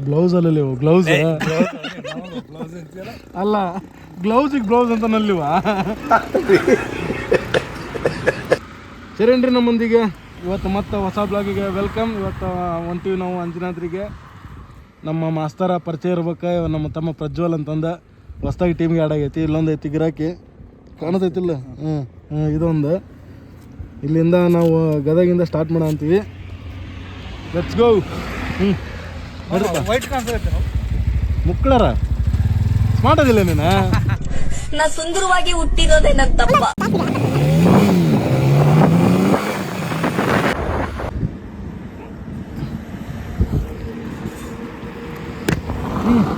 Gloves ಅಲ್ಲಲ್ಲಿ gloves ಅಲ್ಲ ಗ್ಲೌಸಿಗೆ blouse ಅಂತ ನಲ್ಲಿವ ಸರಿನ್ರಿ ನಮ್ಮಂದಿಗೆ ಇವತ್ತು ಮತ್ತೆ ಹೊಸ ಬ್ಲಾಗಿಗೆ ವೆಲ್ಕಮ್. ಇವತ್ತು ಹೊಂಟೀವಿ ನಾವು ಅಂಜನಾದ್ರಿಗೆ. ನಮ್ಮ ಮಾಸ್ತರ ಪರಿಚಯ ಇರ್ಬೇಕು, ನಮ್ಮ ತಮ್ಮ ಪ್ರಜ್ವಲ್ ಅಂತಂದ ಹೊಸ್ದಾಗಿ ಟೀಮ್ಗೆ ಆ್ಯಡ್ ಆಗೈತಿ. ಇಲ್ಲೊಂದು ಐತಿ ಗಿರಾಕಿ ಕಾಣತೈತಿಲ್ಲ, ಇದೊಂದು. ಇಲ್ಲಿಂದ ನಾವು ಗದಗಿಂದ ಸ್ಟಾರ್ಟ್ ಮಾಡೋ ಅಂತೀವಿ. Let's go. ವೈಟ್ ಕಾಣಿಸ್ತೈತೆ ಮುಕ್ಕಳರ ಸ್ಮಾರ್ಟ್ ಅದಿಲ್ಲ ನೀನು. ನಾ ಸುಂದರವಾಗಿ ಹುಟ್ಟಿರೋದೇ ನನ್ನ ತಪ್ಪ.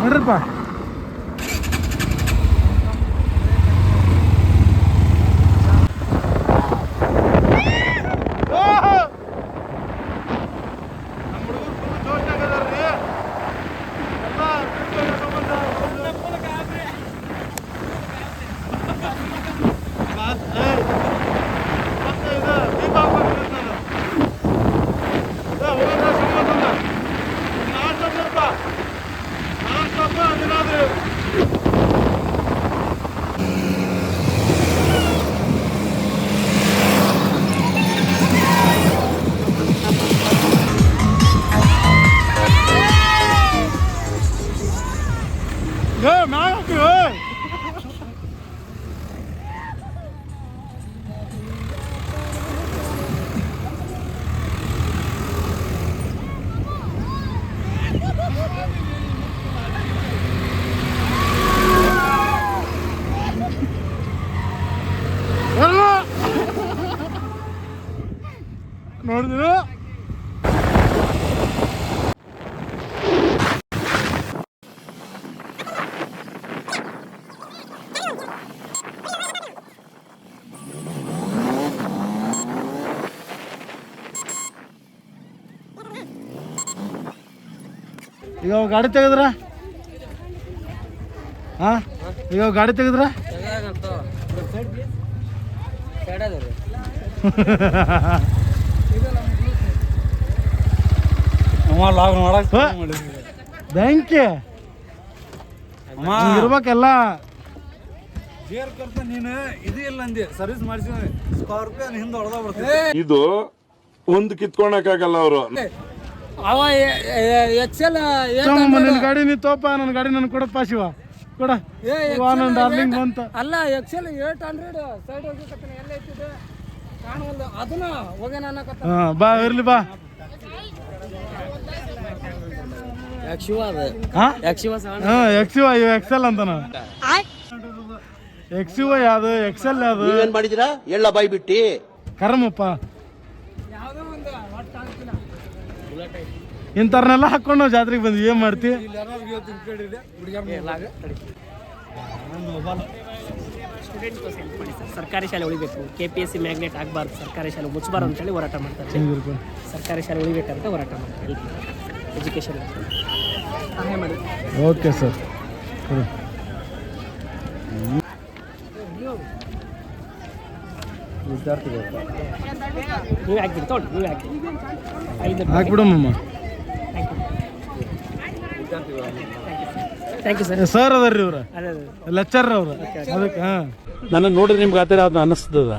ನೋಡ್ರಪ್ಪ ನೋಡಿದ್ರು. ಈಗ ಗಾಡಿ ತೆಗೆದ್ರ ಈಗ ಗಾಡಿ ತೆಗೆದ್ರ ಬ್ಯಾಂಕಿ ಇರ್ಬೇಕೆಲ್ಲ. ಗೇರ್ ಕರ್ತ ನೀನು ಇದು ಇಲ್ಲ ಅಂದಿ, ಸರ್ವಿಸ್ ಮಾಡಿಸಿ ಸ್ಕಾರ್ಪಿಯೋ ಹಿಂದೆ ಹೊಡೆದ ಬರ್ತದೆ. ಇದು ಒಂದು ಕಿತ್ಕೊಳಕ್ಕಾಗಲ್ಲ ಅವರು. ಅವ ಎಕ್ಸೆಲ್ ನಿನ್ ಗಾಡಿ ನೀ ತೋಪ, ನನ್ನ ಗಾಡಿ ನನ್ ಕೊಡಪ್ಪ ಶಿವ ಕೊಡ. ಡಾರ್ಲಿಂಗ್ ಬಂತ ಅಲ್ಲ ಎಕ್ಸೆಲ್ 800 ಸೈಡ್ ಹೋಗಿರ್ತಕ್ಕಂಥ ಎಲ್ಲ ಐತಿದೆ ಕಾಣವಲ್ಲ, ಅದನ್ನ ಹೋಗಿ ನಾನು ಬಾ ಇರ್ಲಿ ಬಾ. ಎಕ್ಸಿವ ಎಕ್ಸೆಲ್ ಅಂತಾನ. ಎಕ್ಸಿವ ಯಾವ್ದು ಎಕ್ಸೆಲ್ ಯಾವ್ದು ಏನ್ ಮಾಡಿದಿರಾ ಎಲ್ಲ ಬಾಯ್ ಬಿಟ್ಟಿ ಕರಮಪ್ಪ. ಇಂಥವ್ರನ್ನೆಲ್ಲ ಹಾಕೊಂಡು ನಾವು ಜಾತ್ರೆಗೆ ಬಂದ್ವಿ. ಏನ್ ಮಾಡ್ತಿ? ಸರ್ಕಾರಿ ಶಾಲೆ ಉಳಿಬೇಕು, KPSC ಮ್ಯಾಗ್ನೆಟ್ ಆಗಬಾರ್ದು, ಸರ್ಕಾರಿ ಶಾಲೆ ಮುಚ್ಚಬಾರ್ದು ಅಂತೇಳಿ ಹೋರಾಟ ಮಾಡ್ತಾರೆ. ಸರ್ಕಾರಿ ಶಾಲೆ ಉಳಿಬೇಕಂತ ಹೋರಾಟ ಮಾಡ್ತಾರೆ. ಎಜುಕೇಶನ್ ಸಹಾಯ ಮಾಡಿ. Okay sir. ನೀವು ಹಾಕ್ಬಿಡಿ, ತೊಗೊಳ್ಳಿ, ನೀವು ಹಾಕಿ ಹಾಕ್ಬಿಡಮ್ಮ. Thank you sir. ಸರ್ ಅದಾರ್ರಿ ಇವ್ರ ಲೆಕ್ಚರ್ ಅವ್ರ. ಅದಕ್ಕೆ ನನ್ನ ನೋಡ್ರಿ ನಿಮ್ಗೆ ಆತರ ಅದನ್ನ ಅನ್ನಿಸ್ತದ.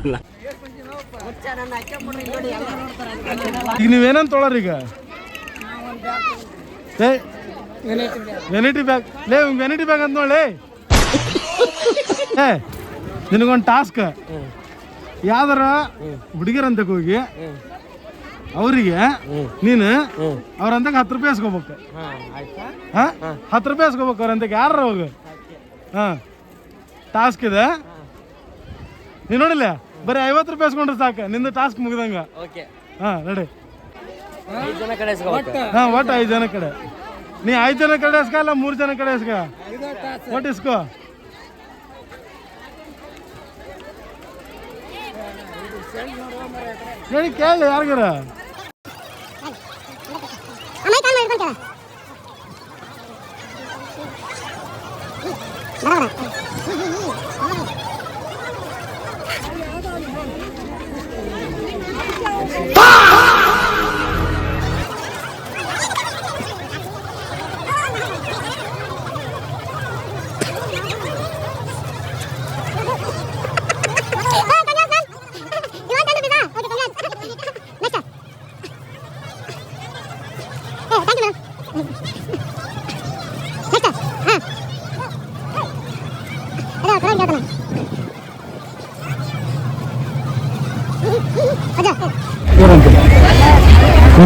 ಈಗ ನೀವೇನಂತ ತೊಗೊಳ್ರಿ? ಈಗ ವೆನಿಟಿ ಬ್ಯಾಗ್ ಲೇ, ವೆನಿಟಿ ಬ್ಯಾಗ್ ಅಂತ ನೋಡಿ. ನಿನಗೊಂದು ಟಾಸ್ಕ್, ಯಾವ್ದಾರ ಹುಡುಗಿರಂತ ಹೋಗಿ ಅವ್ರಿಗೆ ನೀನು ಅವ್ರಂತ 10 ರೂಪಾಯಿ ಇಸ್ಕೋಬೇಕು. 10 ರೂಪಾಯಿ ಇಸ್ಕೋಬೇಕು ಅವ್ರಂತ. ಯಾರ ಹೋಗ ಟಾಸ್ಕ್ ಇದೆ. ನೀನು ನೋಡಿಲ್ಲ, ಬರೀ 50 ರೂಪಾಯಿ ಇಸ್ಕೊಂಡ್ರೆ ಸಾಕು, ನಿಂದು ಟಾಸ್ಕ್ ಮುಗಿದಂಗ. ರೆಡಿ? ಒಟ್ಟು 5 ಜನ ಕಡೆ. ನೀ 5 ಜನ ಕಡೆ ಇಸ್ಕ, ಅಲ್ಲ 3 ಜನ ಕಡೆ ಇಸ್ಕ, ಒಟ್ಟು ಇಸ್ಕೋ. ಹೇಳಿ ಕೇಳಿ ಯಾರಿಗಾರ.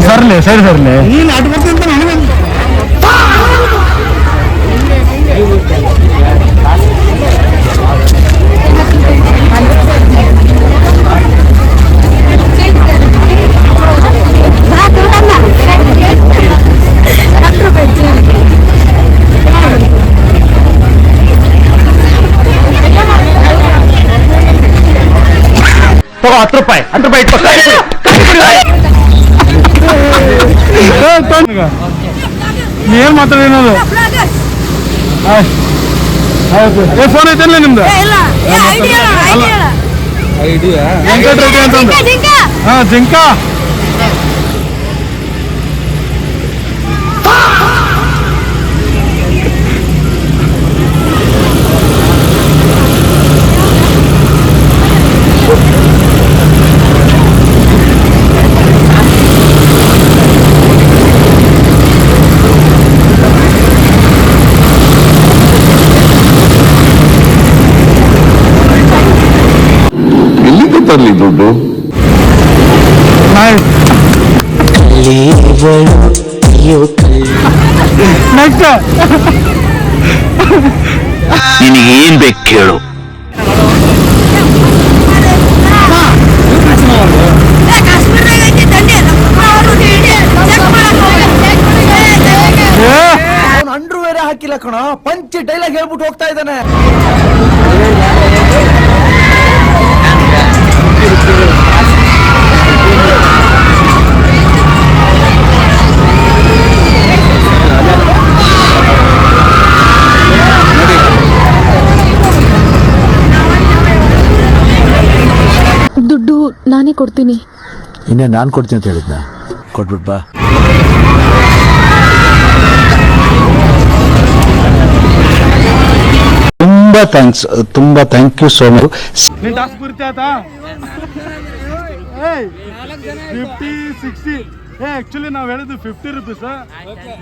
ಸರ್ಲೆ ಸೈಡ್ ಸರ್ಲೆ ನೀನು ಅಡ್ಡ ಬರ್ತಿಂತ ನನಗೆ ₹10 ಏನ್ ಮಾತಾಡೋದು ಆಯ್ತು ಫೋನ್ ಐತಲ್ಲ ನಿಮ್ದು ವೆಂಕಟರೆಡ್ಡಿ ಅಂತಂದು ಹಾ ಜಿಂಕ ಎಲ್ಲಿಂದ ತರ್ಲಿ ದುಡ್ಡು? ನೆಕ್ಸ್ಟ್ ನಿನಗೆ ಏನ್ ಬೇಕು ಕೇಳು. ಅಂಡ್ರು ಬೇರೆ ಹಾಕಿಲ್ಲ ಕಣ, ಪಂಚ್ ಡೈಲಾಗ್ ಹೇಳ್ಬಿಟ್ಟು ಹೋಗ್ತಾ ಇದ್ದಾನೆ. ದುಡ್ಡು ನಾನೇ ಕೊಡ್ತೀನಿ. ಇನ್ನೇ ನಾನ್ ಕೊಡ್ತೀನಿ ಅಂತ ಹೇಳಿದ್ನ, ಕೊಟ್ಬಿಟ್ ಬಾ. ತುಂಬಾ ಥ್ಯಾಂಕ್ ಯು ಸೋ ಮಚ್. ನೀನ್ ಟಾಸ್ಕ್ ಪೂರ್ತಿ ಆಯ್ತಾ? 50, 60 ಆಕ್ಚುಲಿ ನಾವ್ ಹೇಳಿದ್ದು ₹50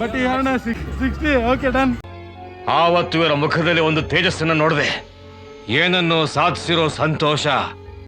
ಬಟ್ ಈ 60. Okay done. ಆವತ್ತು ಇವರ ಮುಖದಲ್ಲಿ ಒಂದು ತೇಜಸ್ಸನ್ನು ನೋಡಿದೆ. ಏನನ್ನು ಸಾಧಿಸಿರೋ ಸಂತೋಷ